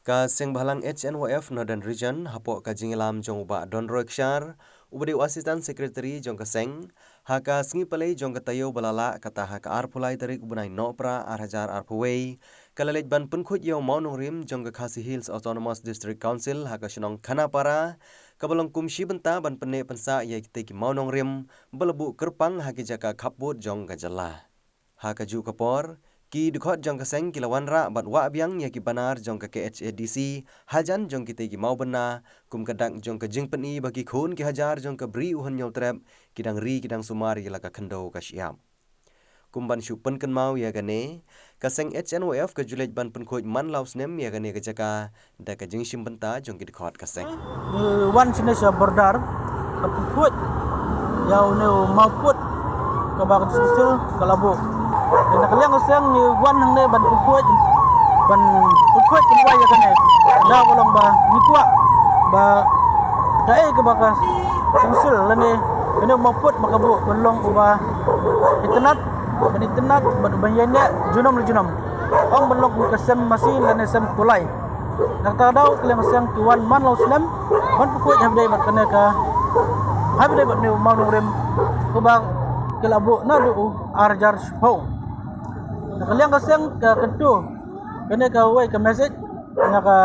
Ka seng bahalang HNYF Northern Region hapok ka jingilam jong uba Don Roykshar ubade Assistant Secretary jong ka seng haka sengi palai jong ka tayo balala kata haka arpulai tarik ubunai nopra arhajar arpuwei kalalej ban penkhut yaw maunong rim jong ka Khasi Hills Autonomous District Council haka shinong Khanapara kabalong kumshi benta ban pene pensa yai kiteki maunong rim balabu kerpang haki jaka khapbut jong ka jala haka ju kapor Ki dukot jong kaseng kilawan ra bat wa biang ya ki banar jong ka KHADC hajan jong kita ki mau bena kum kadak jong ka jingpeni bagi khun ki hajar jong ka bri uhun nyau trep kidang ri kidang sumar ya ka khendo ka siam kumban shupen kan mau ya gane kaseng HNOF ka julej ban pen khoj man laus nem ya gane ka jaka da ka jing sim benta jong ki dukot kaseng wan sinesha bordar ka khoj yau ne mauput ka bak susul kalabu nak liang seng wan hang ne ban khoj ban khoj kan waya kan ne da bolong ba ni kwa ba dai ke baka susul lane ene mauput makabu bolong uba internet ban bayanya junam om bolong ke sem masih lane sem kulai nak ta dau liang seng tuan man law slam ban khoj habdai bat kan ka habdai bat ne mau rem ko ba kelabu na du arjar ho nakaliang kaseng ka ketu kene ka wai ka message na ka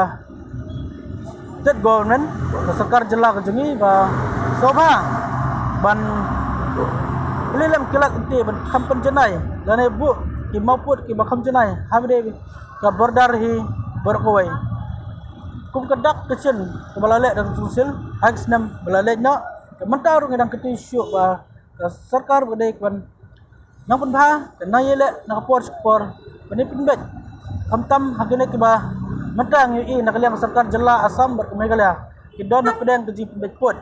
state government ka sarkar jela ka jungi ba soba ban lilam kelak ti ban kampen jenai dane bu ki mauput ki bakam jenai habde ka bordar hi berkowai kum kedak kecen ka balale dan susil hagsnam balale na mentar ngedang ketu syuk ba ka sarkar bade kan nang punha na yele na kapor spor pani pinbet kamtam hagene kiba matang yu nakaliang sarkar jela Assam ber Meghalaya kidon pedang keji pinbet pot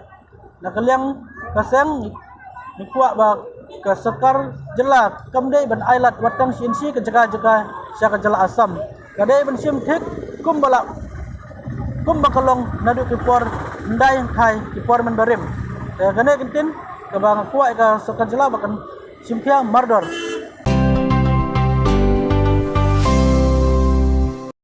nakaliang kaseng ni kuak ba ka sarkar jela kamdei ban ailat watang sinsi ke jaga sya jela Assam kadai ban sim thik kum bakalong nadu kipor ndai khai kipor men barim gane kintin ka ba kuak ka sarkar jela bakan Simpia Mardor